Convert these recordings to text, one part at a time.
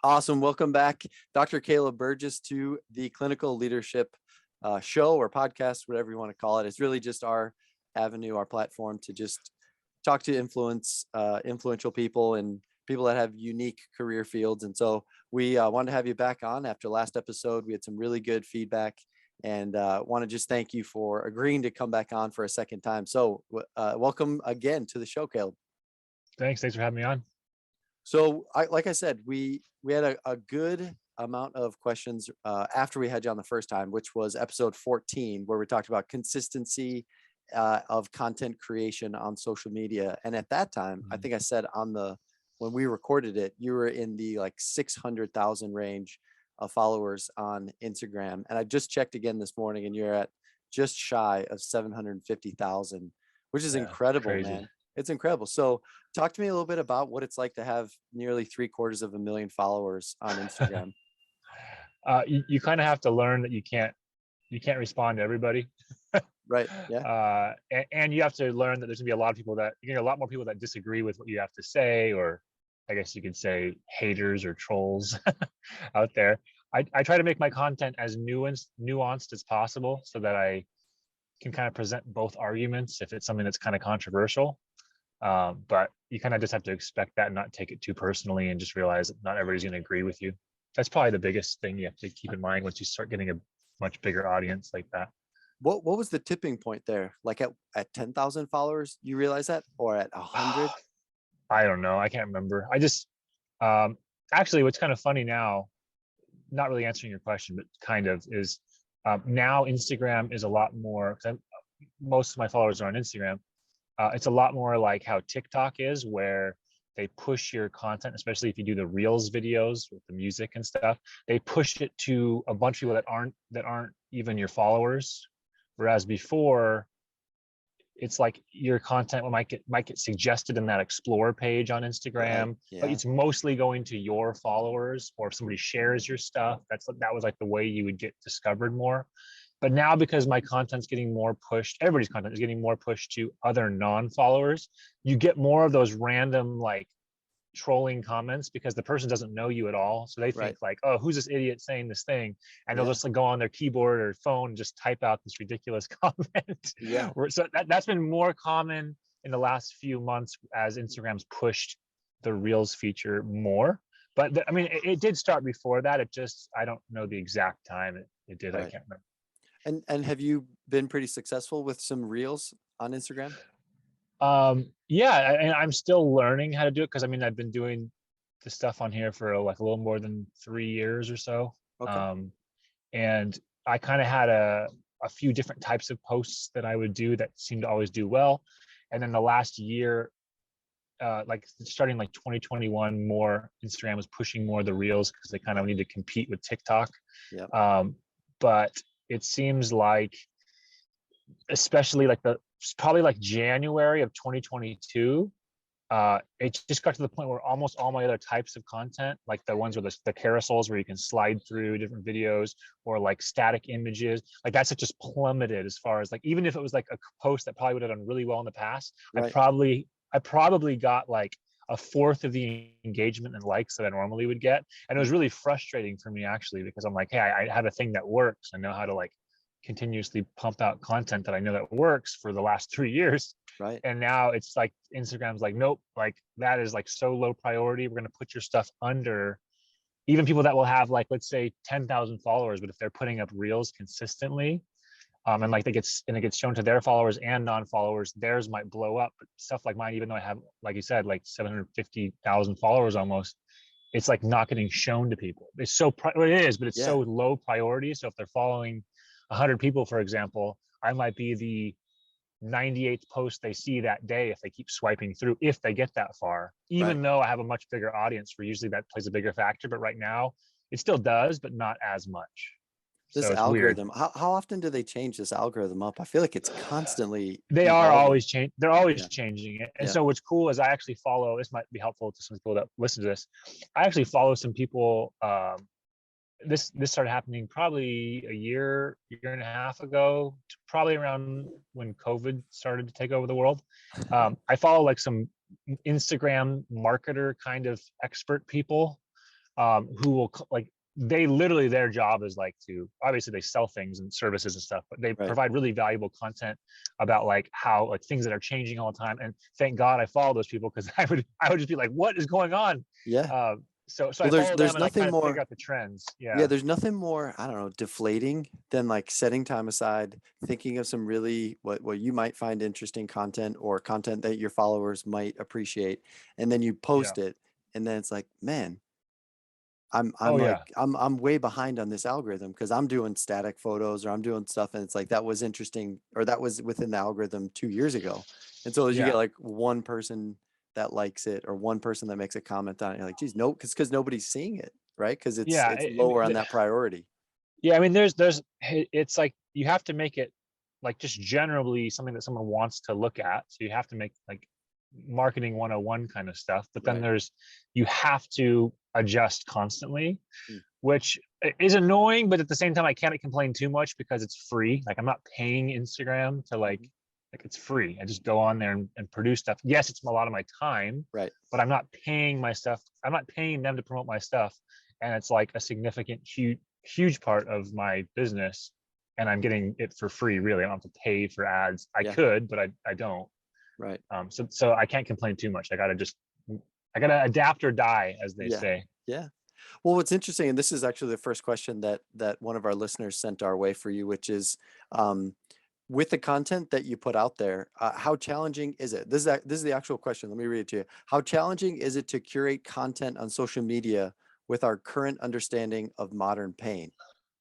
Awesome. Welcome back, Dr. Caleb Burgess, to the Clinical Leadership Show or podcast, whatever you want to call it. It's really just our avenue, our platform to just talk to influential people and people that have unique career fields. And so we wanted to have you back on after last episode. We had some really good feedback and want to just thank you for agreeing to come back on for a second time. So welcome again to the show, Caleb. Thanks for having me on. So like I said, we had a good amount of questions after we had you on the first time, which was episode 14, where we talked about consistency of content creation on social media. And at that time, I think I said when we recorded it, you were in the like 600,000 range of followers on Instagram. And I just checked again this morning and you're at just shy of 750,000, which is incredible, crazy. Man. It's incredible. So talk to me a little bit about what it's like to have nearly 750,000 followers on Instagram. You kind of have to learn that you can't respond to everybody. Right. Yeah. And you have to learn that there's gonna be a lot more people that disagree with what you have to say, or I guess you could say haters or trolls out there. I try to make my content as nuanced as possible so that I can kind of present both arguments if it's something that's kind of controversial. But you kind of just have to expect that and not take it too personally and just realize that not everybody's going to agree with you. That's probably the biggest thing you have to keep in mind once you start getting a much bigger audience like that. What was the tipping point there? Like at 10,000 followers, you realize that, or at 100? I don't know. I can't remember. I just actually, what's kind of funny now, not really answering your question, but kind of is now Instagram is a lot more, because most of my followers are on Instagram. It's a lot more like how TikTok is, where they push your content, especially if you do the Reels videos with the music and stuff. They push it to a bunch of people that aren't even your followers. Whereas before, it's like your content might get suggested in that explore page on Instagram, Right, yeah. but it's mostly going to your followers, or if somebody shares your stuff, that was like the way you would get discovered more. But now, because my content's getting more pushed, everybody's content is getting more pushed to other non-followers, you get more of those random like trolling comments because the person doesn't know you at all. So they think like, oh, who's this idiot saying this thing? And they'll just like go on their keyboard or phone and just type out this ridiculous comment. Yeah. So that's been more common in the last few months as Instagram's pushed the Reels feature more. But I mean, it did start before that. I don't know the exact time it did. I can't remember. And have you been pretty successful with some Reels on Instagram? Yeah, and I'm still learning how to do it, because I mean, I've been doing the stuff on here for like a little more than 3 years or so. Okay. And I kind of had a few different types of posts that I would do that seemed to always do well. And then the last year, like starting like 2021, more Instagram was pushing more of the Reels because they kind of need to compete with TikTok. Yeah. But it seems like, especially like probably like January of 2022, it just got to the point where almost all my other types of content, like the ones with the carousels where you can slide through different videos, or like static images, like that's just plummeted. As far as like, even if it was like a post that probably would have done really well in the past, I probably got like a fourth of the engagement and likes that I normally would get. And it was really frustrating for me, actually, because I'm like, hey, I have a thing that works. I know how to like continuously pump out content that I know that works for the last 3 years. Right. And now it's like Instagram's like, nope, like that is like so low priority. We're going to put your stuff under even people that will have like, let's say 10,000 followers, but if they're putting up Reels consistently, and like it gets shown to their followers and non-followers, theirs might blow up. But stuff like mine, even though I have, like you said, like 750,000 followers almost, it's like not getting shown to people. It's so it is, but it's so low priority. So if they're following 100 people, for example, I might be the 98th post they see that day if they keep swiping through, if they get that far, even though I have a much bigger audience, where usually that plays a bigger factor. But right now it still does, but not as much. This so it's algorithm, weird. how often do they change this algorithm up? I feel like it's constantly They evolving. are always changing. They're always changing it. And Yeah. so what's cool is I actually follow, this might be helpful to some people that listen to this, I actually follow some people. This started happening probably a year and a half ago, probably around when COVID started to take over the world. I follow like some Instagram marketer kind of expert people, who will like, they literally, their job is like to, obviously they sell things and services and stuff, but they Right. provide really valuable content about like how like things that are changing all the time. And thank God I follow those people, because I would just be like, what is going on? Yeah. So Well, I follow them there's and I nothing kind of figure more. out the trends. Yeah, Yeah. there's nothing more, I don't know, deflating than like setting time aside, thinking of some really what you might find interesting content or content that your followers might appreciate, and then you Yeah. post it, and then it's like, man, I'm Oh like yeah. I'm way behind on this algorithm because I'm doing static photos or I'm doing stuff, and it's like that was interesting or that was within the algorithm 2 years ago, and so as you get Yeah. like one person that likes it or one person that makes a comment on it, you're like, geez, no, because nobody's seeing it, right? Because Yeah. it's lower on that priority. Yeah, I mean, it's like you have to make it like just generally something that someone wants to look at. So you have to make like marketing 101 kind of stuff, but then Right. you have to adjust constantly, Mm. which is annoying, but at the same time, I can't complain too much because it's free. Like I'm not paying Instagram to Mhm. like it's free. I just go on there and produce stuff. Yes, it's a lot of my time, Right. but I'm not paying my stuff. I'm not paying them to promote my stuff. And it's like a significant, huge part of my business. And I'm getting it for free, really. I don't have to pay for ads. I Yeah. could, but I don't. Right. So I can't complain too much. I gotta adapt or die, as they Yeah. say. Yeah. Well, what's interesting, and this is actually the first question that one of our listeners sent our way for you, which is, um, with the content that you put out there, how challenging is it? This is the actual question. Let me read it to you. How challenging is it to curate content on social media with our current understanding of modern pain?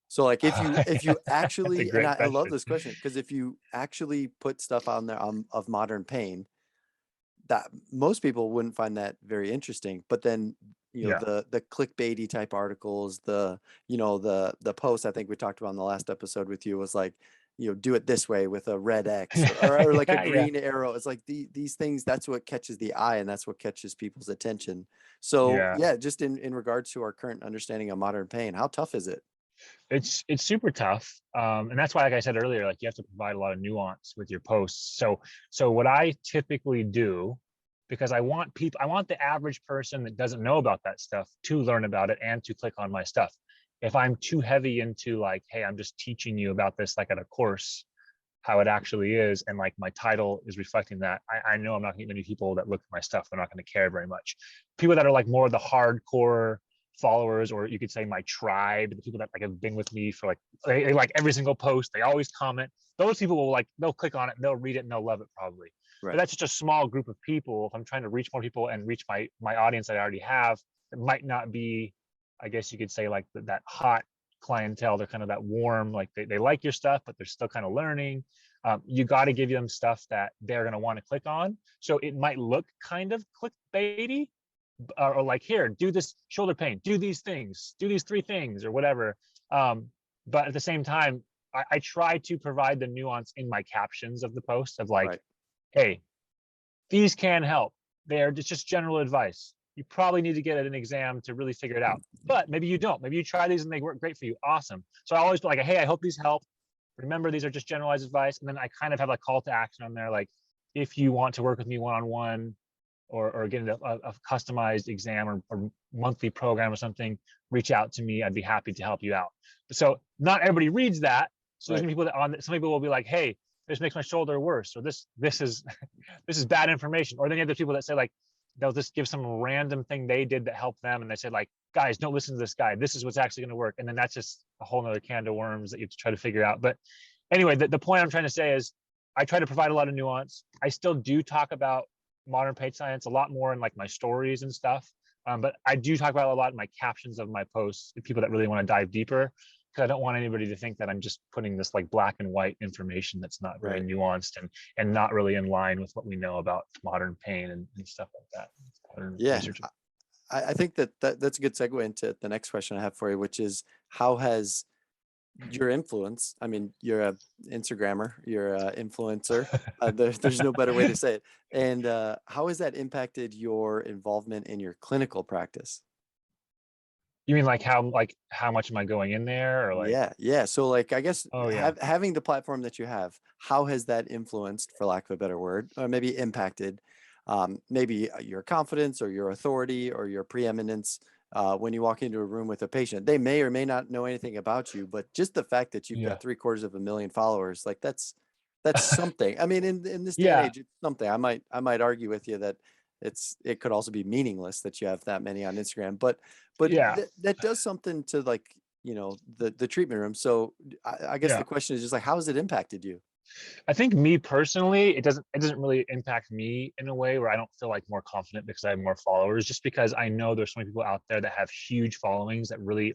So, like, if you That's a actually, and great I love question. this question because if you actually put stuff on there of modern pain, that most people wouldn't find that very interesting. But then, Yeah. the clickbaity type articles, the post I think we talked about in the last episode with you was like, do it this way with a red X or like a Yeah, yeah, green arrow. It's like these things, that's what catches the eye and that's what catches people's attention. So yeah. yeah, just in regards to our current understanding of modern pain, how tough is it? It's super tough, and that's why, like I said earlier, like you have to provide a lot of nuance with your posts. So what I typically do, because I want the average person that doesn't know about that stuff to learn about it and to click on my stuff. If I'm too heavy into like, hey, I'm just teaching you about this like at a course, how it actually is, and like my title is reflecting that, I know I'm not gonna get many people that look at my stuff. They're not going to care very much. People that are like more the hardcore followers, or you could say my tribe, the people that like have been with me for like they like every single post, they always comment, those people will like, they'll click on it and they'll read it and they'll love it probably. But Right. that's just a small group of people. If I'm trying to reach more people and reach my audience that I already have, it might not be, I guess you could say, like that hot clientele. They're kind of that warm, like they like your stuff but they're still kind of learning. You got to give them stuff that they're going to want to click on. So it might look kind of clickbaity, or like, here, do this shoulder pain, do these things, do these 3 things or whatever. But at the same time, I try to provide the nuance in my captions of the post of like, Right. hey, these can help. They're just general advice. You probably need to get an exam to really figure it out. But maybe you don't. Maybe you try these and they work great for you. Awesome. So I always be like, hey, I hope these help. Remember, these are just generalized advice. And then I kind of have like call to action on there, like if you want to work with me one-on-one, or get a customized exam or monthly program or something, reach out to me. I'd be happy to help you out. So not everybody reads that. So there's Right. people some people will be like, hey, this makes my shoulder worse, or this is this is bad information. Or then you have the people that say like, they'll just give some random thing they did that helped them, and they say like, guys, don't listen to this guy, this is what's actually going to work. And then that's just a whole nother can of worms that you have to try to figure out. But anyway, the point I'm trying to say is I try to provide a lot of nuance. I still do talk about modern pain science a lot more in like my stories and stuff. But I do talk about it a lot in my captions of my posts, people that really want to dive deeper, because I don't want anybody to think that I'm just putting this like black and white information that's not very Right. nuanced and not really in line with what we know about modern pain and stuff like that. Modern Yeah. research. I think that's a good segue into the next question I have for you, which is how has your influence, I mean, you're a Instagrammer, you're a influencer, there's no better way to say it. And how has that impacted your involvement in your clinical practice? You mean like how much am I going in there, or like? Yeah, yeah. So like, I guess Oh yeah. having the platform that you have, how has that influenced, for lack of a better word, or maybe impacted, maybe your confidence or your authority or your preeminence when you walk into a room with a patient. They may or may not know anything about you, but just the fact that you've Yeah. got 750,000 followers, like that's something. I mean, in this day and Yeah. age, it's something. I might argue with you that it could also be meaningless that you have that many on Instagram, but Yeah. that does something to, like, the treatment room. So I guess the Yeah. question is just like, how has it impacted you? I think me personally, it doesn't really impact me in a way where I don't feel like more confident because I have more followers, just because I know there's so many people out there that have huge followings that really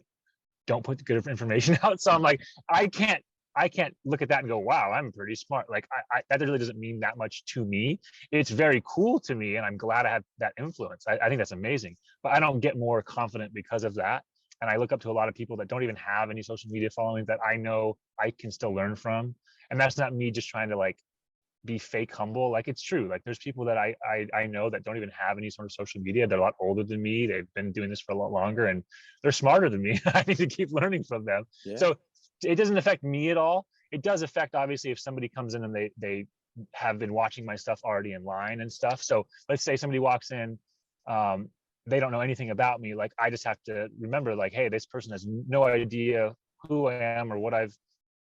don't put the good information out. So I'm like, I can't I can't look at that and go, wow, I'm pretty smart. Like that really doesn't mean that much to me. It's very cool to me, and I'm glad I have that influence. I think that's amazing. But I don't get more confident because of that. And I look up to a lot of people that don't even have any social media following that I know I can still learn from. And that's not me just trying to like be fake humble. Like, it's true. Like, there's people that I know that don't even have any sort of social media. They're a lot older than me. They've been doing this for a lot longer, and they're smarter than me. I need to keep learning from them. Yeah. So it doesn't affect me at all. It does affect, obviously, if somebody comes in and they have been watching my stuff already in line and stuff. So let's say somebody walks in, um, they don't know anything about me. Like, I just have to remember, like, hey, this person has no idea who I am or what I've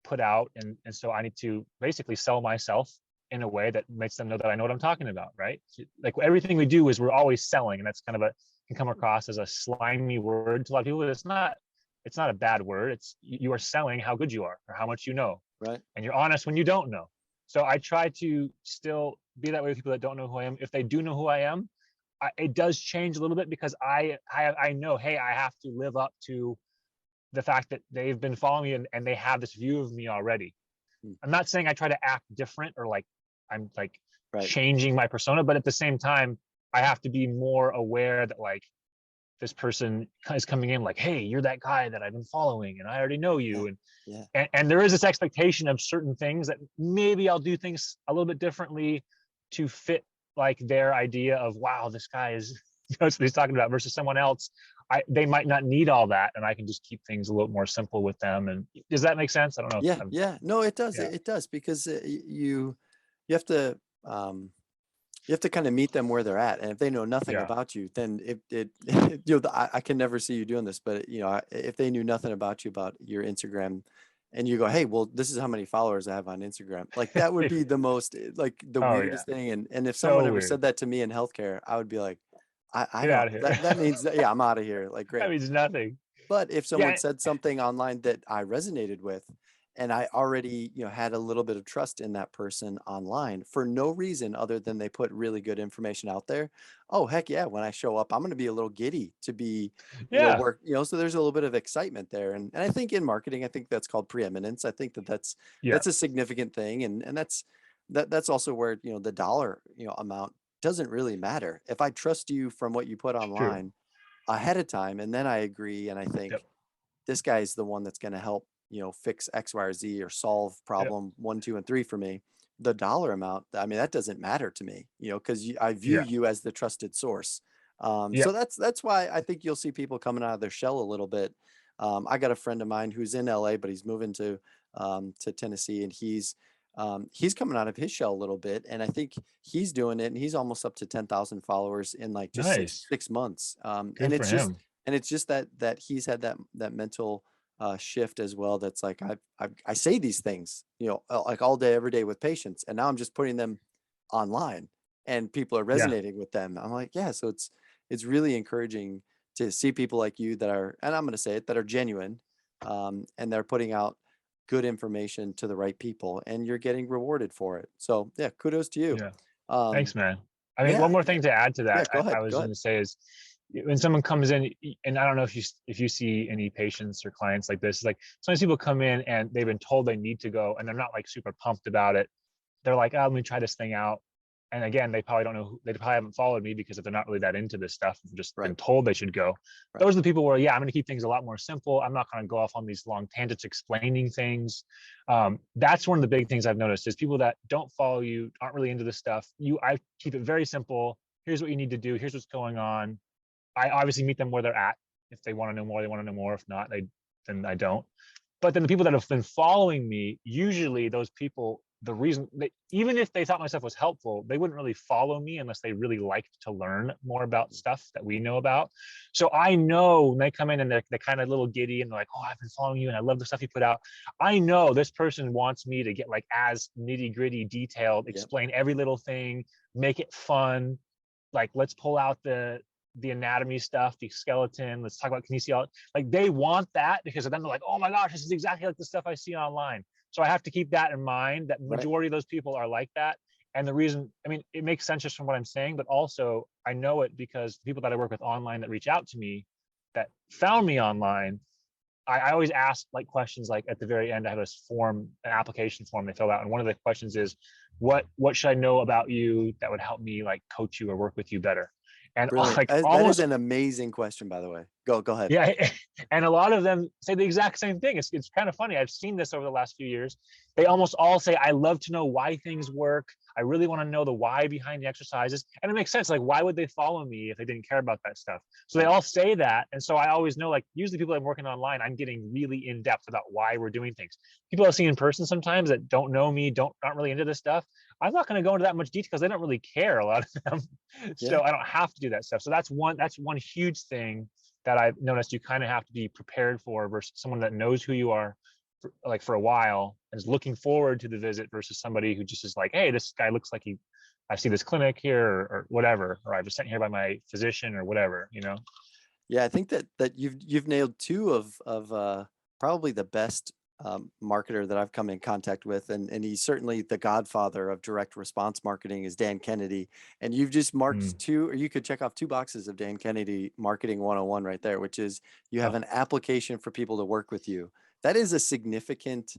put out, and so I need to basically sell myself in a way that makes them know that I know what I'm talking about, right? Like, everything we do is we're always selling, and that's kind of can come across as a slimy word to a lot of people, but it's not a bad word. It's, you are selling how good you are or how much you know, Right. and you're honest when you don't know. So I try to still be that way with people that don't know who I am. If they do know who I am, it does change a little bit, because I know, hey, I have to live up to the fact that they've been following me, and they have this view of me already. Mm. I'm not saying I try to act different or like I'm like Right. changing my persona, but at the same time, I have to be more aware that, like, this person is coming in like, hey, you're that guy that I've been following and I already know Yeah. you. And Yeah. and there is this expectation of certain things that maybe I'll do things a little bit differently to fit like their idea of, wow, this guy is knows what he's talking about, versus someone else. They might not need all that, and I can just keep things a little more simple with them. And does that make sense? I don't know if Yeah. I'm, Yeah. No, it does. yeah. It does, because you have to, um, you have to kind of meet them where they're at. And if they know nothing Yeah. about you, then I can never see you doing this, but if they knew nothing about you, about your Instagram, and you go, hey, well, this is how many followers I have on Instagram. Like, that would be the most, like, the Oh yeah. weirdest thing. And if someone So ever weird. said that to me in healthcare, I would be like, I Get don't, out of here. that means that, yeah, I'm out of here. Like, That great. means nothing. But if someone Yeah. said something online that I resonated with, and I already, had a little bit of trust in that person online for no reason other than they put really good information out there. Oh, heck yeah. When I show up, I'm going to be a little giddy to be, Yeah. work, so there's a little bit of excitement there. And I think in marketing, I think that's called preeminence. I think Yeah. that's a significant thing. And that's also where, the dollar, amount doesn't really matter. If I trust you from what you put True. online ahead of time, and then I agree, and I think Yep. this guy's the one that's going to help, fix X, Y, or Z, or solve Yep. problem 1, 2, and 3 for me. The dollar amount, I mean, that doesn't matter to me, because I view Yeah. you as the trusted source. So Yep. that's why I think you'll see people coming out of their shell a little bit. I got a friend of mine who's in LA, but he's moving to Tennessee, and he's coming out of his shell a little bit, and I think he's doing it, and he's almost up to 10,000 followers in like just six Nice. six months. And Good for him. it's just that he's had that mental shift as well. That's like, I say these things, like all day, every day with patients, and now I'm just putting them online, and people are Yeah. resonating with them. I'm like, yeah, so it's really encouraging to see people like you that are, and I'm going to say it, that are genuine, and they're putting out good information to the right people, and you're getting rewarded for it. So yeah, kudos to you. Yeah. Um, Thanks, man. I mean, yeah, one more yeah, thing to add to yeah. that, Go I ahead, was go going ahead. to say is, when someone comes in, and I don't know if you see any patients or clients like this, like, sometimes people come in and they've been told they need to go, and they're not like super pumped about it. They're like, oh, let me try this thing out. And again, they probably don't know they probably haven't followed me, because if they're not really that into this stuff, they've just been Right, told they should go. right. Those are the people where, yeah, I'm going to keep things a lot more simple. I'm not going to go off on these long tangents explaining things. That's one of the big things I've noticed, is people that don't follow you, aren't really into this stuff. I keep it very simple. Here's what you need to do. Here's what's going on. I obviously meet them where they're at. If they want to know more, they want to know more. If not, then I don't. But then the people that have been following me, usually those people, the reason that even if they thought my stuff was helpful, they wouldn't really follow me unless they really liked to learn more about stuff that we know about. So I know when they come in and they're kind of a little giddy and they're like, oh, I've been following you and I love the stuff you put out. I know this person wants me to get like as nitty gritty detailed, explain every little thing, make it fun. Like, let's pull out the anatomy stuff, the skeleton. Let's talk about kinesiology. Like, they want that because then they're like, oh my gosh, this is exactly like the stuff I see online. So I have to keep that in mind, that majority of those people are like that. And the reason, I mean, it makes sense just from what I'm saying, but also I know it because the people that I work with online that reach out to me, that found me online, I always ask like questions. Like at the very end, I have this form, an application form they fill out. And one of the questions is, what should I know about you that would help me like coach you or work with you better? And Brilliant. like That almost is an amazing question, by the way. Go ahead. yeah, and a lot of them say the exact same thing. It's kind of funny. I've seen this over the last few years. They almost all say, I love to know why things work. I really want to know the why behind the exercises. And it makes sense. Like, why would they follow me if they didn't care about that stuff? So they all say that. And so I always know, like, usually people I'm working online, I'm getting really in depth about why we're doing things. People I see in person sometimes that don't know me, aren't really into this stuff, I'm not going to go into that much detail because they don't really care, a lot of them. So I don't have to do that stuff. So that's one huge thing that I've noticed you kind of have to be prepared for versus someone that knows who you are for a while and is looking forward to the visit versus somebody who just is like, hey, this guy looks like I see this clinic here or whatever, or I was sent here by my physician or whatever, you know? Yeah, I think that you've nailed two of probably the best marketer that I've come in contact with, and he's certainly the godfather of direct response marketing, is Dan Kennedy. And you've just marked two, or you could check off two boxes of Dan Kennedy marketing 101 right there, which is you have an application for people to work with you. That is a significant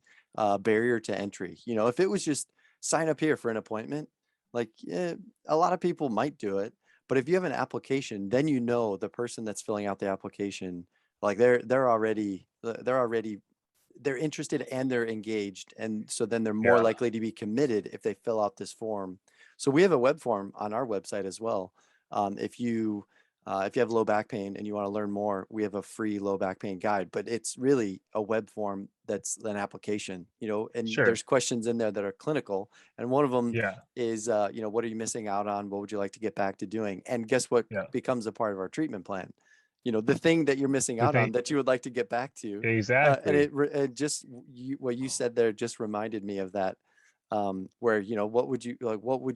barrier to entry. You know, if it was just sign up here for an appointment, like a lot of people might do it. But if you have an application, then you know the person that's filling out the application, like they're already they're interested and they're engaged. And so then they're more likely to be committed if they fill out this form. So we have a web form on our website as well. If you have low back pain and you want to learn more, we have a free low back pain guide, but it's really a web form that's an application, you know, and there's questions in there that are clinical. And one of them is, you know, what are you missing out on? What would you like to get back to doing? And guess what becomes a part of our treatment plan? You know, the thing that you're missing out on that you would like to get back to. Exactly. And it just, what you said there just reminded me of that, where, you know, what would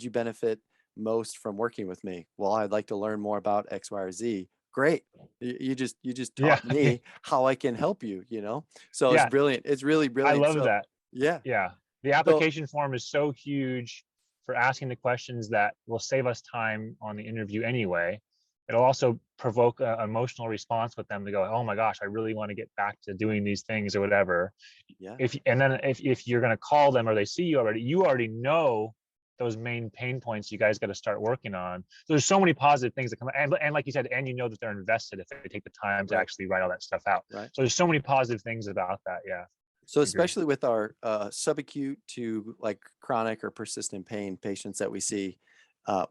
you benefit most from working with me? Well, I'd like to learn more about X, Y, or Z. Great. You just taught me how I can help you, you know? So it's brilliant. It's really brilliant. I love that. Yeah. Yeah. The application form is so huge for asking the questions that will save us time on the interview anyway. It'll also provoke an emotional response with them to go, oh my gosh, I really want to get back to doing these things or whatever. Yeah. If you're going to call them or they see you already know those main pain points you guys got to start working on. So there's so many positive things that come, and like you said, and you know that they're invested if they take the time to actually write all that stuff out. Right. So there's so many positive things about that. Yeah. So especially with our subacute to like chronic or persistent pain patients that we see,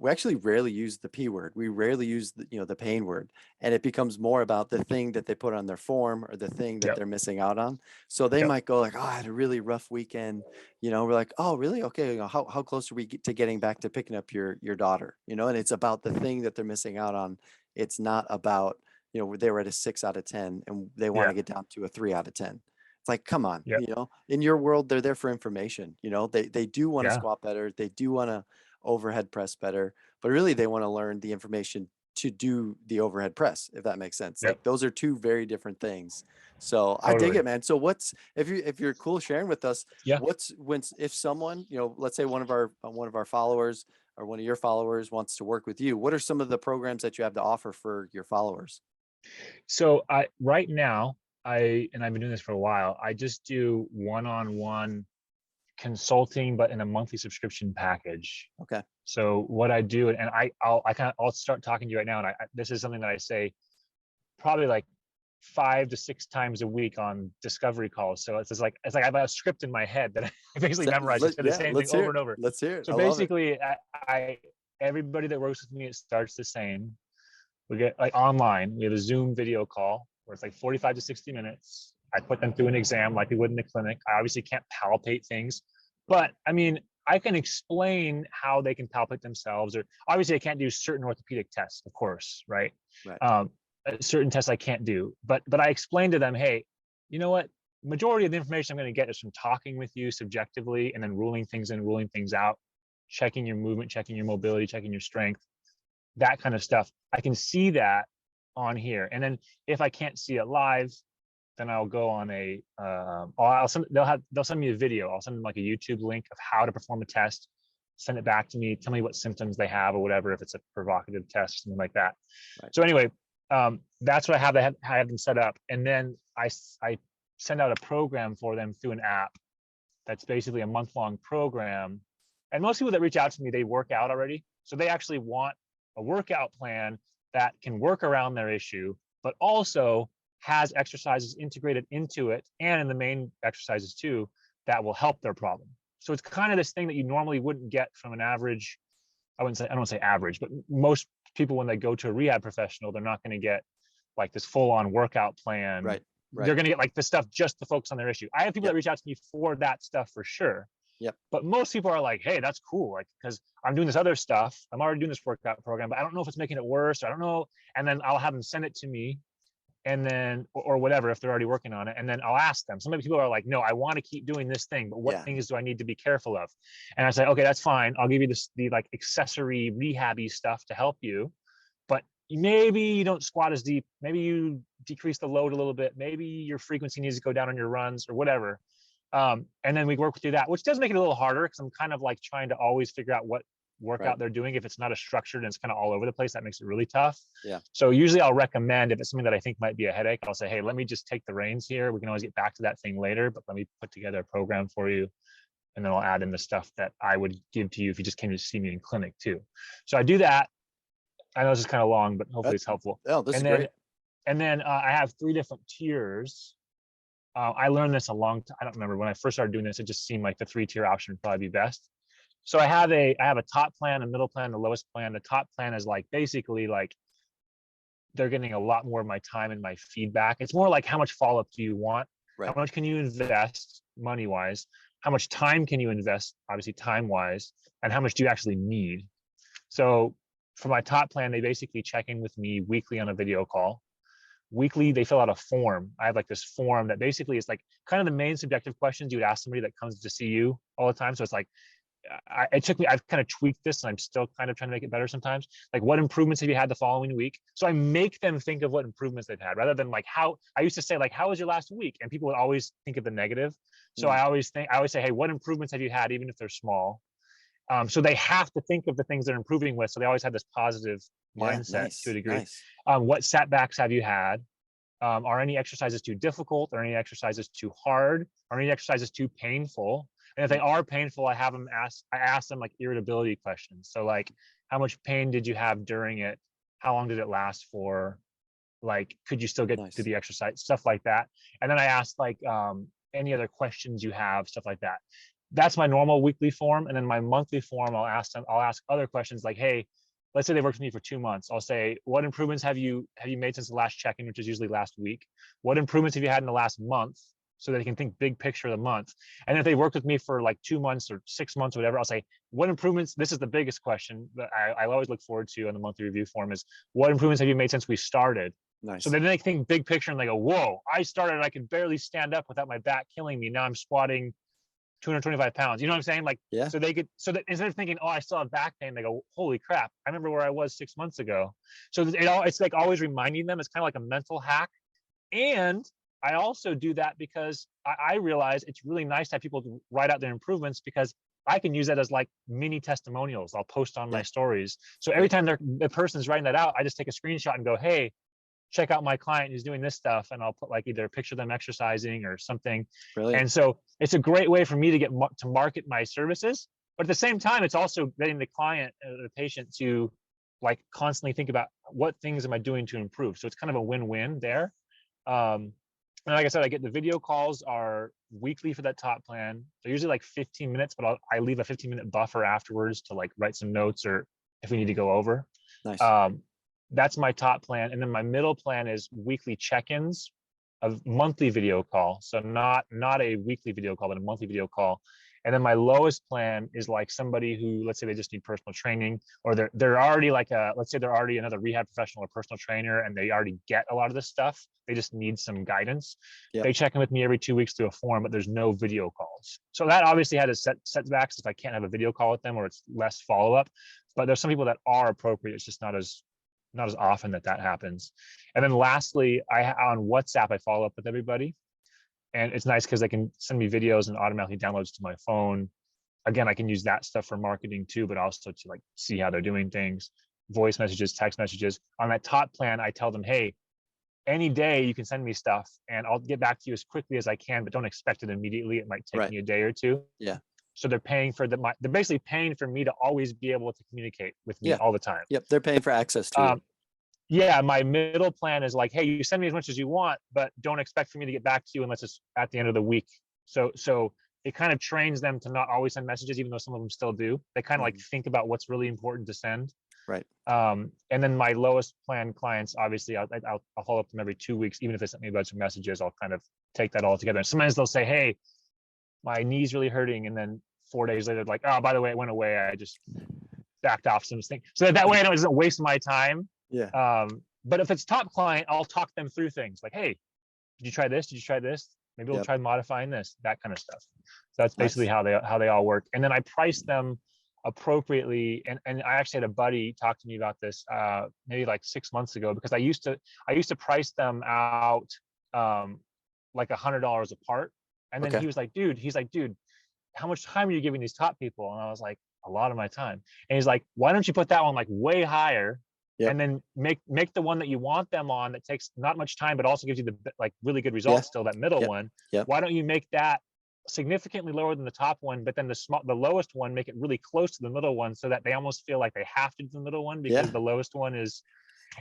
we actually rarely use the P word. We rarely use the pain word, and it becomes more about the thing that they put on their form or the thing that they're missing out on. So they might go like, oh, I had a really rough weekend. You know, we're like, oh, really? Okay. You know, how close are we to getting back to picking up your daughter? You know, and it's about the thing that they're missing out on. It's not about, you know, they were at a 6 out of 10 and they want to get down to a 3 out of 10. It's like, come on, you know, in your world, they're there for information. You know, they do want to squat better. They do want to overhead press better, but really they want to learn the information to do the overhead press, if that makes sense. Like those are two very different things. So I dig it, man. So what's, if you're cool sharing with us, if someone, you know, let's say one of our followers or one of your followers wants to work with you, what are some of the programs that you have to offer for your followers? So right now, I've been doing this for a while. I just do one-on-one consulting, but in a monthly subscription package. Okay. So what I do, and I'll start talking to you right now. And this is something that I say probably like 5 to 6 times a week on discovery calls. So it's like I have a script in my head that I basically memorize to the same thing over and over. Let's hear it. So basically, everybody that works with me, it starts the same. We get like online. We have a Zoom video call where it's like 45 to 60 minutes. I put them through an exam like we would in the clinic. I obviously can't palpate things, but I mean, I can explain how they can palpate themselves, or obviously I can't do certain orthopedic tests, of course, right? Right. Certain tests I can't do, but I explained to them, hey, you know what? Majority of the information I'm going to get is from talking with you subjectively and then ruling things in, ruling things out, checking your movement, checking your mobility, checking your strength, that kind of stuff. I can see that on here. And then if I can't see it live, then I'll go on a, they'll send me a video. I'll send them like a YouTube link of how to perform a test, send it back to me, tell me what symptoms they have or whatever, if it's a provocative test, something like that. Right. So anyway, that's what I have them set up. And then I send out a program for them through an app that's basically a month-long program. And most people that reach out to me, they work out already. So they actually want a workout plan that can work around their issue, but also has exercises integrated into it, and in the main exercises too, that will help their problem. So it's kind of this thing that you normally wouldn't get from an average, I don't want to say average, but most people, when they go to a rehab professional, they're not going to get like this full-on workout plan. Right. They're going to get like the stuff just to focus on their issue. I have people Yep. that reach out to me for that stuff for sure. Yep. But most people are like, hey, that's cool. Like, because I'm doing this other stuff. I'm already doing this workout program, but I don't know if it's making it worse. I don't know. And then I'll have them send it to me, and then, or whatever, if they're already working on it. And then I'll ask them. Some people are like, no, I want to keep doing this thing, but what things do I need to be careful of? And I say, okay, that's fine. I'll give you the like accessory rehabby stuff to help you. But maybe you don't squat as deep. Maybe you decrease the load a little bit. Maybe your frequency needs to go down on your runs or whatever. And then we work through that, which does make it a little harder because I'm kind of like trying to always figure out what workout they're doing. If it's not a structured and it's kind of all over the place, that makes it really tough. Yeah. So usually I'll recommend, if it's something that I think might be a headache, I'll say, hey, let me just take the reins here. We can always get back to that thing later, but let me put together a program for you. And then I'll add in the stuff that I would give to you if you just came to see me in clinic too. So I do that. I know this is kind of long, but hopefully it's helpful. Oh, this is great. And then I have 3 different tiers. I learned this a long time. I don't remember when I first started doing this. It just seemed like the 3-tier option would probably be best. So I have a top plan, a middle plan, the lowest plan. The top plan is like basically like they're getting a lot more of my time and my feedback. It's more like, how much follow-up do you want? Right. How much can you invest money-wise? How much time can you invest, obviously time-wise? And how much do you actually need? So for my top plan, they basically check in with me weekly on a video call. Weekly, they fill out a form. I have like this form that basically is like kind of the main subjective questions you would ask somebody that comes to see you all the time. So it's like, I've kind of tweaked this, and I'm still kind of trying to make it better sometimes. Like, what improvements have you had the following week? So I make them think of what improvements they've had, rather than like how I used to say, like, how was your last week? And people would always think of the negative. So I always say, hey, what improvements have you had, even if they're small? So they have to think of the things they're improving with. So they always have this positive mindset to a degree. Nice. What setbacks have you had? Are any exercises too difficult? Are any exercises too hard? Are any exercises too painful? And if they are painful, I ask them like irritability questions. So like, how much pain did you have during it? How long did it last for? Like, could you still get to the exercise? Stuff like that. And then I ask like any other questions you have, stuff like that. That's my normal weekly form. And then my monthly form, I'll ask other questions like, hey, let's say they worked with me for 2 months. I'll say, what improvements have you made since the last check-in, which is usually last week? What improvements have you had in the last month? So that they can think big picture of the month. And if they worked with me for like 2 months or 6 months or whatever, I'll say, what improvements, this is the biggest question that I always look forward to on the monthly review form, is what improvements have you made since we started? Nice. So then they think big picture and they go, whoa, I started, I could barely stand up without my back killing me. Now I'm squatting 225 pounds. You know what I'm saying? Like, yeah. So that instead of thinking, oh, I still have back pain, they go, holy crap, I remember where I was 6 months ago. So it's like always reminding them. It's kind of like a mental hack. And I also do that because I realize it's really nice to have people write out their improvements, because I can use that as like mini testimonials. I'll post on my stories. So every time the person's writing that out, I just take a screenshot and go, hey, check out my client who's doing this stuff. And I'll put like either a picture of them exercising or something. Brilliant. And so it's a great way for me to to market my services. But at the same time, it's also getting the client, the patient, to like constantly think about what things am I doing to improve. So it's kind of a win-win there. And like I said, I get the video calls are weekly for that top plan. They're usually like 15 minutes, but I leave a 15-minute buffer afterwards to like write some notes or if we need to go over. Nice. That's my top plan. And then my middle plan is weekly check-ins, a monthly video call. So not a weekly video call, but a monthly video call. And then my lowest plan is like somebody who, let's say they just need personal training, or they're already like let's say they're already another rehab professional or personal trainer, and they already get a lot of this stuff. They just need some guidance. Yep. They check in with me every 2 weeks through a form, but there's no video calls. So that obviously had its setbacks if I can't have a video call with them, or it's less follow-up. But there's some people that are appropriate. It's just not as often that happens. And then lastly, on WhatsApp, I follow up with everybody. And it's nice because they can send me videos and automatically downloads to my phone. Again, I can use that stuff for marketing too, but also to like see how they're doing things. Voice messages, text messages. On that top plan, I tell them, hey, any day you can send me stuff and I'll get back to you as quickly as I can, but don't expect it immediately. It might take me a day or two. Yeah. So they're paying for they're basically paying for me to always be able to communicate with me all the time. Yep. They're paying for access to it. Yeah, my middle plan is like, hey, you send me as much as you want, but don't expect for me to get back to you unless it's at the end of the week. So it kind of trains them to not always send messages, even though some of them still do. They kind of like think about what's really important to send. Right. And then my lowest plan clients, obviously, I'll follow up them every 2 weeks, even if they sent me a bunch of messages. I'll kind of take that all together. And sometimes they'll say, hey, my knee's really hurting, and then 4 days later, they're like, oh, by the way, it went away. I just backed off some things. So that way, I know it doesn't waste my time. Yeah. But if it's top client, I'll talk them through things like, hey, did you try this? Did you try this? Maybe we'll try modifying this, that kind of stuff. So that's basically how they all work. And then I price them appropriately. And I actually had a buddy talk to me about this maybe like 6 months ago, because I used to price them out like $100 a part. And then he was like, dude, how much time are you giving these top people? And I was like, a lot of my time. And he's like, why don't you put that one like way higher? Yep. And then make the one that you want them on that takes not much time, but also gives you the like really good results still, that middle one. Yep. Why don't you make that significantly lower than the top one, but then the lowest one, make it really close to the middle one, so that they almost feel like they have to do the middle one because the lowest one is.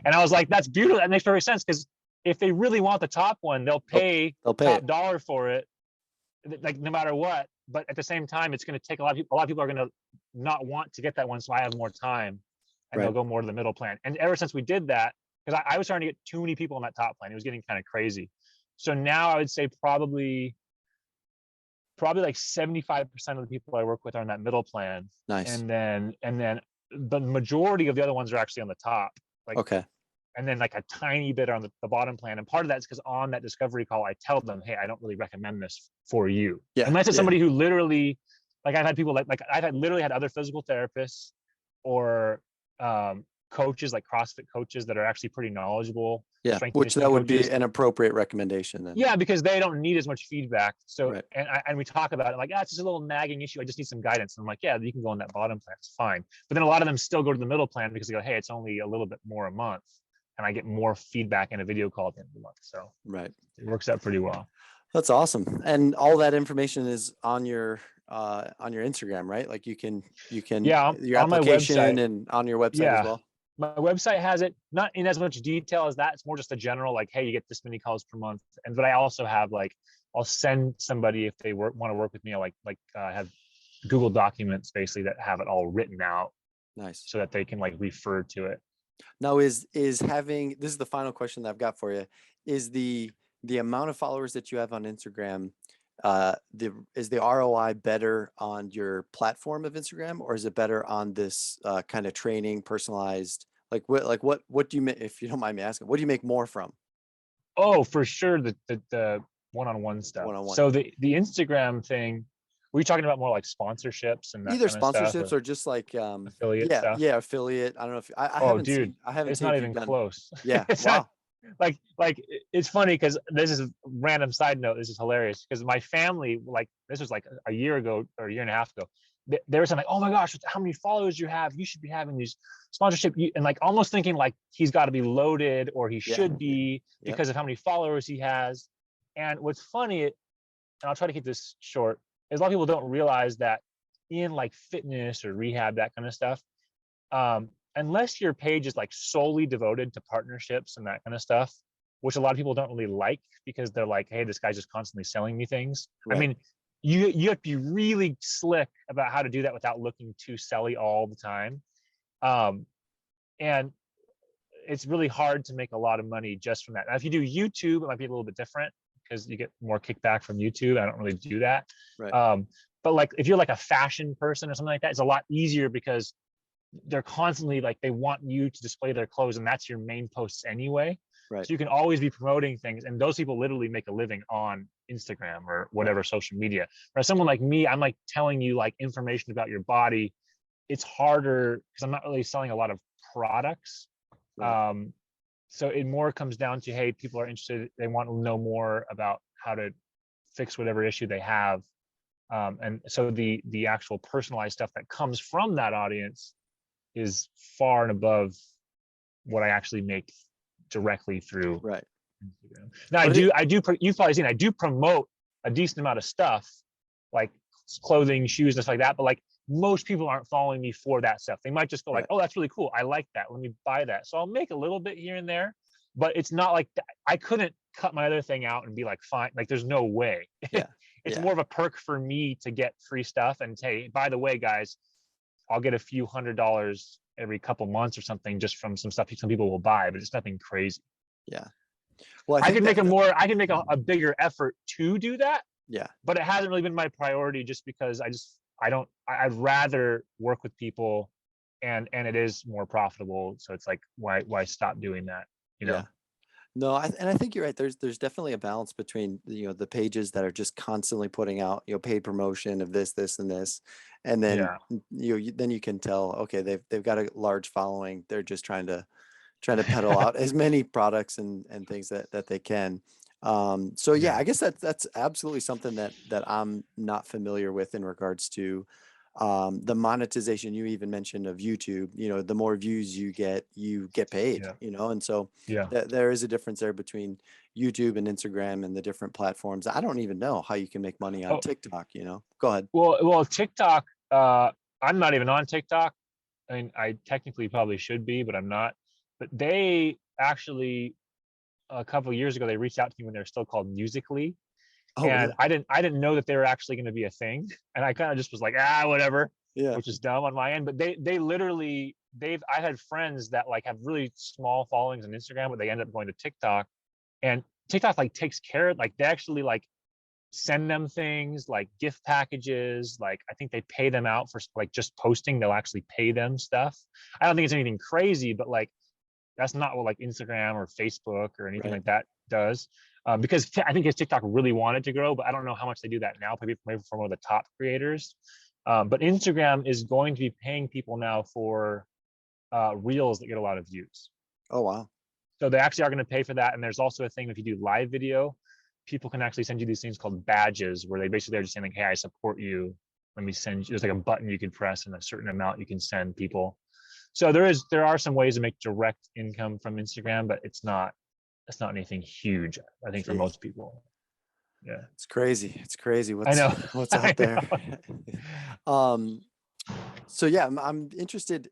And I was like, that's beautiful. That makes perfect sense, because if they really want the top one, they'll pay top dollar for it, like no matter what. But at the same time, it's going to take a lot of people. A lot of people are going to not want to get that one, so I have more time. And they'll go more to the middle plan. And ever since we did that, because I was starting to get too many people on that top plan, it was getting kind of crazy. So now I would say probably like 75% of the people I work with are on that middle plan. Nice. And then the majority of the other ones are actually on the top. Like, okay. And then like a tiny bit on the bottom plan. And part of that is because on that discovery call, I tell them, hey, I don't really recommend this for you. Yeah. Unless it's somebody who literally, like I've had people like I've literally had other physical therapists or coaches, like CrossFit coaches, that are actually pretty knowledgeable. Yeah, which that would be an appropriate recommendation then. Yeah, because they don't need as much feedback. So and we talk about it like, it's just a little nagging issue, I just need some guidance. And I'm like, yeah, you can go on that bottom plan, it's fine. But then a lot of them still go to the middle plan because they go, hey, it's only a little bit more a month, and I get more feedback in a video call at the end of the month. So it works out pretty well. That's awesome. And all that information is on your Instagram, right? Like you can your application and on your website as well. My website has it, not in as much detail as that. It's more just a general, like, hey, you get this many calls per month. But I also have like, I'll send somebody if they want to work with me. I have Google documents basically that have it all written out. Nice. So that they can like refer to it. Now is having, this is the final question that I've got for you, is the amount of followers that you have on Instagram, is the ROI better on your platform of Instagram, or is it better on this kind of training, personalized, what do you make, if you don't mind me asking, what do you make more from? Oh, for sure, the one-on-one stuff. So the Instagram thing, were you talking about more like sponsorships and that either kind of sponsorships stuff, or just like affiliate stuff? Yeah, affiliate. I don't know if I haven't. It's not even close. Yeah. Wow. Like it's funny because this is a random side note. This is hilarious because my family, like, this was like a year ago or a year and a half ago, they were saying like, oh my gosh, how many followers you have, you should be having these sponsorship, and like almost thinking like he's got to be loaded, or he should be, because of how many followers he has. And what's funny, and I'll try to keep this short, is a lot of people don't realize that in like fitness or rehab, that kind of stuff, unless your page is like solely devoted to partnerships and that kind of stuff, which a lot of people don't really like because they're like, hey, this guy's just constantly selling me things. Right. I mean, you have to be really slick about how to do that without looking too selly all the time. And it's really hard to make a lot of money just from that. Now, if you do YouTube, it might be a little bit different because you get more kickback from YouTube. I don't really do that. Right. But like if you're like a fashion person or something like that, it's a lot easier because they're constantly like, they want you to display their clothes, and that's your main posts anyway. Right. So you can always be promoting things, and those people literally make a living on Instagram or whatever social media. Or someone like me, I'm like telling you like information about your body. It's harder because I'm not really selling a lot of products. Right. So it more comes down to, hey, people are interested, they want to know more about how to fix whatever issue they have. And so the actual personalized stuff that comes from that audience is far and above what I actually make directly through Right. Instagram. Now you've probably seen, I do promote a decent amount of stuff, like clothing, shoes, and stuff like that, but like most people aren't following me for that stuff. They might just go like, oh, that's really cool, I like that, let me buy that. So I'll make a little bit here and there, but it's not like I couldn't cut my other thing out and be like, fine, like there's no way. Yeah. It's more of a perk for me to get free stuff and say, by the way, guys, I'll get a few $100 every couple months or something just from some stuff some people will buy, but it's nothing crazy. Yeah. Well, I could make a bigger effort to do that. Yeah. But it hasn't really been my priority just because I'd rather work with people, and it is more profitable. So it's like, why stop doing that? You know? Yeah. No, and I think you're right. There's definitely a balance between, the pages that are just constantly putting out, paid promotion of this, and this, and then then you can tell, okay, they've got a large following. They're just trying to peddle out as many products and things that they can. So yeah, I guess that's absolutely something that I'm not familiar with in regards to the monetization you even mentioned of YouTube. The more views you get paid, and so there is a difference there between YouTube and Instagram and the different platforms. I don't even know how you can make money on TikTok. Go ahead. Well, TikTok, I'm not even on TikTok. I mean, I technically probably should be, but I'm not. But they actually, a couple of years ago, they reached out to me when they're still called Musically. Oh, And really? I didn't know that they were actually going to be a thing. And I kind of just was like, whatever, Yeah. which is dumb on my end. But they literally, I had friends that like have really small followings on Instagram, but they end up going to TikTok, and TikTok like takes care of, like they actually like send them things like gift packages. Like I think they pay them out for like just posting. They'll actually pay them stuff. I don't think it's anything crazy, but like that's not what like Instagram or Facebook or anything like that does. Because I think TikTok really wanted to grow, but I don't know how much they do that now. Maybe for one of the top creators. But Instagram is going to be paying people now for reels that get a lot of views. Oh, wow. So they actually are going to pay for that. And there's also a thing, if you do live video, people can actually send you these things called badges, where they basically are just saying like, hey, I support you. Let me send you. There's like a button you can press, and a certain amount you can send people. So there are some ways to make direct income from Instagram, but it's not anything huge, I think, for most people. Yeah. It's crazy. It's crazy I know. what's out there. So yeah, I'm interested.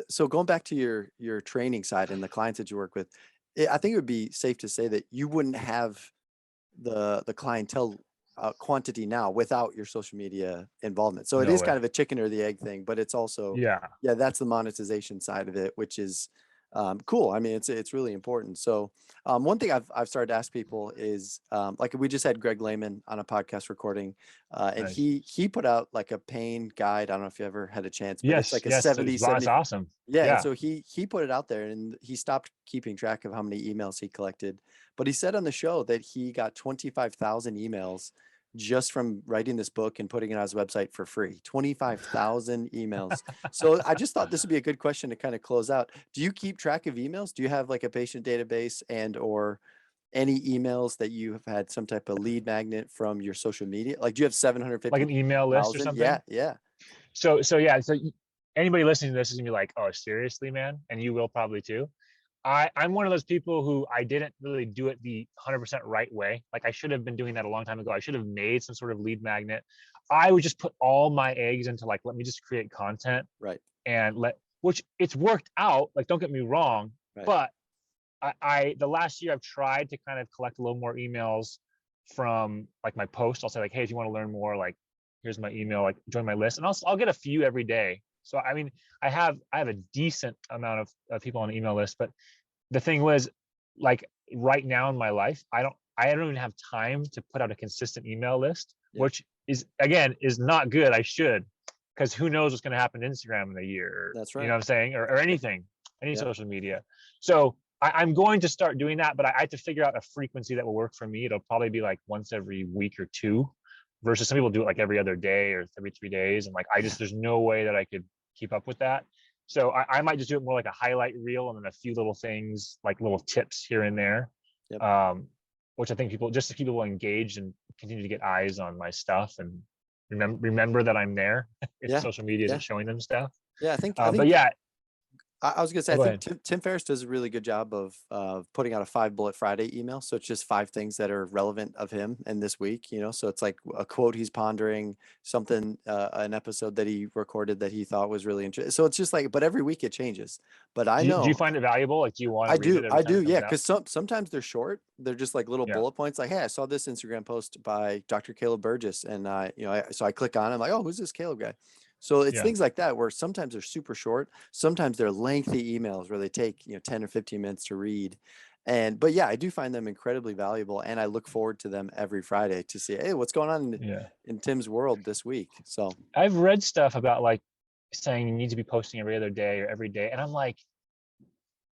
So going back to your training side and the clients that you work with, I think it would be safe to say that you wouldn't have the clientele quantity now without your social media involvement. So it is kind of a chicken or the egg thing, but it's also, that's the monetization side of it, which is cool. I mean, it's really important. So one thing I've started to ask people is like we just had Greg Lehman on a podcast recording, and nice. he put out like a pain guide. I don't know if you ever had a chance, but it's like a 70. That's awesome. Yeah. And so he put it out there, and he stopped keeping track of how many emails he collected. But he said on the show that he got 25,000 emails just from writing this book and putting it on his website for free. 25,000 emails. So I just thought this would be a good question to kind of close out. Do you keep track of emails? Do you have like a patient database and or any emails that you have had some type of lead magnet from your social media? Like, do you have 750? Like an email list or something? Yeah. So anybody listening to this is gonna be like, oh, seriously, man? And you will probably too. I'm one of those people who I didn't really do it the 100% right way. Like I should have been doing that a long time ago. I should have made some sort of lead magnet. I would just put all my eggs into like, let me just create content. Right. And which it's worked out. Like, don't get me wrong, but the last year I've tried to kind of collect a little more emails from like my post. I'll say like, hey, if you want to learn more, like, here's my email, like join my list. And I'll get a few every day. So, I mean, I have a decent amount of people on the email list, but the thing was, like right now in my life, I don't even have time to put out a consistent email list. Yep. which is, again, is not good. I should, because who knows what's going to happen to Instagram in a year, That's you right. know what I'm saying? Or anything, any Yep. social media. So I'm going to start doing that, but I have to figure out a frequency that will work for me. It'll probably be like once every week or two, versus some people do it like every other day or every 3 days. And like, Yeah. there's no way that I could keep up with that. So I might just do it more like a highlight reel and then a few little things, like little tips here and there. Yep. Which I think people, just to keep people engaged and continue to get eyes on my stuff and remember that I'm there if Yeah. social media Yeah. isn't showing them stuff. Yeah. I But think yeah, I was gonna say, I go think ahead. Tim Ferriss does a really good job of putting out a 5 bullet Friday email. So it's just 5 things that are relevant of him in this week, you know. So it's like a quote he's pondering, something, an episode that he recorded that he thought was really interesting. So it's just like, but every week it changes. But I Do you know find it valuable? Like, do you want to read it every I time do, it yeah, comes out? because sometimes they're short. They're just like little Yeah, bullet points. Like, hey, I saw this Instagram post by Dr. Caleb Burgess, and so I click on it. I'm like, oh, who's this Caleb guy? So it's yeah, things like that where sometimes they're super short. Sometimes they're lengthy emails where they take 10 or 15 minutes to read. But yeah, I do find them incredibly valuable, and I look forward to them every Friday to see, hey, what's going on yeah. in Tim's world this week. So I've read stuff about like saying you need to be posting every other day or every day, and I'm like,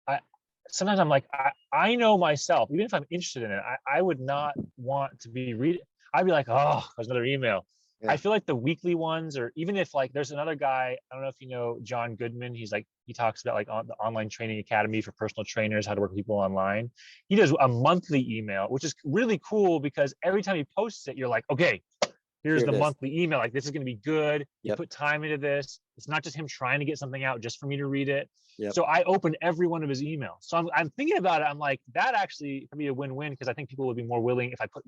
I sometimes I'm like, I know myself, even if I'm interested in it, I would not want to be read. I'd be like, oh, there's another email. I yeah, feel like the weekly ones, or even if like there's another guy, I don't know if you know John Goodman. He's like, he talks about like on the online training academy for personal trainers, how to work with people online. He does a monthly email, which is really cool because every time he posts it, you're like, okay, here's here the it is. monthly email. Like, this is going to be good. He Yep, put time into this. It's not just him trying to get something out just for me to read it. yep. So I opened every one of his emails. So I'm thinking about it. I'm like, that actually could be a win-win, because I think people would be more willing if I put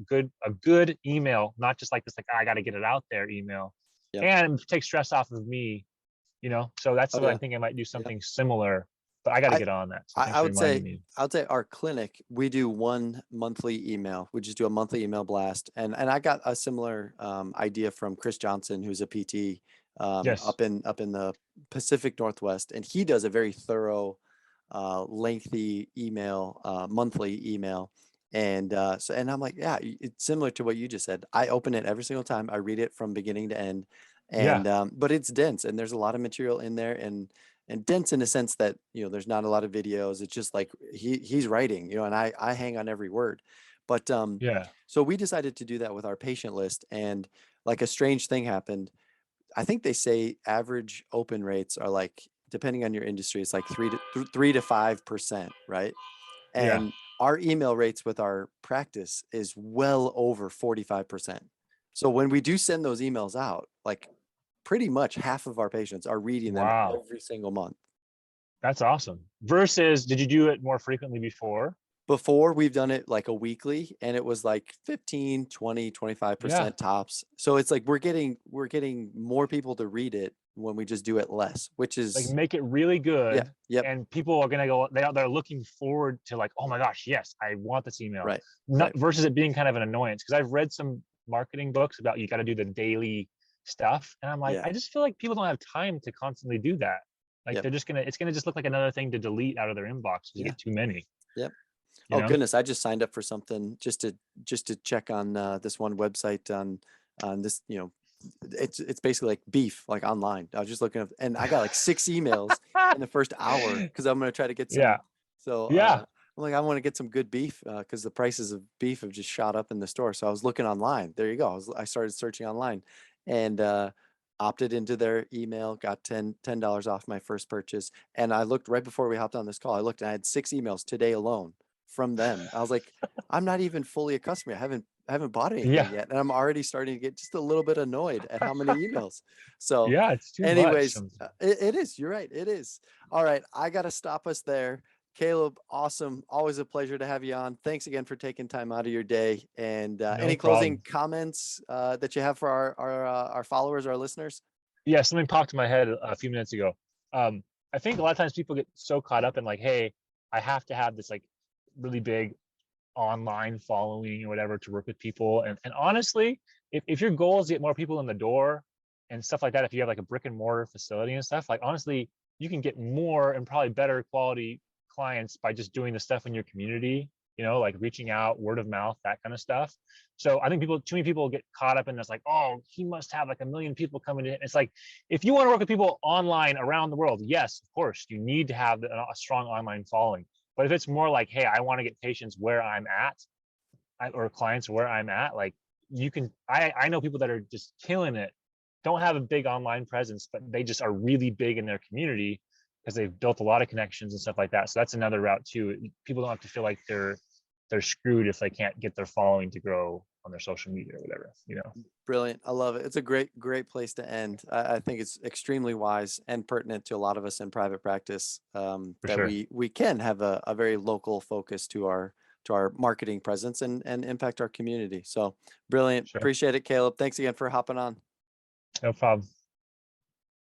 a good email, not just like this, like, I got to get it out there email, Yep. and take stress off of me, you know? So that's Oh what I yeah. think. I might do Yep. something similar, but I got to I get on that. So I thanks for would reminding say me. our clinic, we do one monthly email. We just do a monthly email blast. And I got a similar idea from Chris Johnson, who's a PT Yes. up in the Pacific Northwest. And he does a very thorough, lengthy email, monthly email. And I'm like, yeah, it's similar to what you just said. I open it every single time. I read it from beginning to end. Yeah. But it's dense, and there's a lot of material in there, and dense in a sense that there's not a lot of videos. It's just like he's writing, and I hang on every word. But Yeah. so we decided to do that with our patient list, and like a strange thing happened. I think they say average open rates are like, depending on your industry, it's like 3 to 5%, right? Yeah. And our email rates with our practice is well over 45%. So when we do send those emails out, like pretty much half of our patients are reading them Wow. every single month. That's awesome. Versus, did you do it more frequently before? Before, we've done it like a weekly, and it was like 15, 20, Yeah. 25% tops. So it's like we're getting more people to read it when we just do it less, which Like, is make it really yeah, good, yep, and people are gonna go, they're looking forward to like, oh my gosh, yes, I want this email. right, Not right. versus it being kind of an annoyance, because I've read some marketing books about you got to do the daily stuff, and I'm like, Yeah, I just feel like people don't have time to constantly do that. Like, yep, they're just gonna, it's gonna just look like another thing to delete out of their inbox because you yeah, get too many, yep. you Oh know? goodness, I just signed up for something just to check on this one website on this, it's basically like beef, like online. I was just looking up, and I got like 6 emails in the first hour because I'm gonna try to get some. Yeah. So Yeah. I'm like, I want to get some good beef because the prices of beef have just shot up in the store. So I was looking online. There you go. I started searching online, and opted into their email, got $10 off my first purchase. And I looked right before we hopped on this call. I looked and I had 6 emails today alone from them. I was like, I'm not even fully a customer. I haven't bought anything Yeah. yet, and I'm already starting to get just a little bit annoyed at how many emails. So, Yeah, it's too much anyways, sometimes. it is. You're right. It is. All right, I got to stop us there. Caleb, awesome. Always a pleasure to have you on. Thanks again for taking time out of your day. And No any closing problem. comments that you have for our followers, our listeners? Yeah, something popped in my head a few minutes ago. I think a lot of times people get so caught up in like, hey, I have to have this like really big online following or whatever to work with people. And honestly, if your goal is to get more people in the door and stuff like that, if you have like a brick and mortar facility and stuff, like, honestly, you can get more and probably better quality clients by just doing the stuff in your community like reaching out, word of mouth, that kind of stuff. So I think too many people get caught up in this, like, oh, he must have like 1 million people coming in. It's like, if you want to work with people online around the world, yes, of course, you need to have a strong online following. But if it's more like, hey, I want to get patients where I'm at, or clients where I'm at, like, you can, I know people that are just killing it, don't have a big online presence, but they just are really big in their community because they've built a lot of connections and stuff like that. So that's another route too. People don't have to feel like they're screwed if they can't get their following to grow on their social media or whatever, Brilliant. I love it. It's a great place to end. I think it's extremely wise and pertinent to a lot of us in private practice, For that sure. we can have a very local focus to our marketing presence and impact our community. So brilliant. Sure. Appreciate it, Caleb. Thanks again for hopping on. No problem.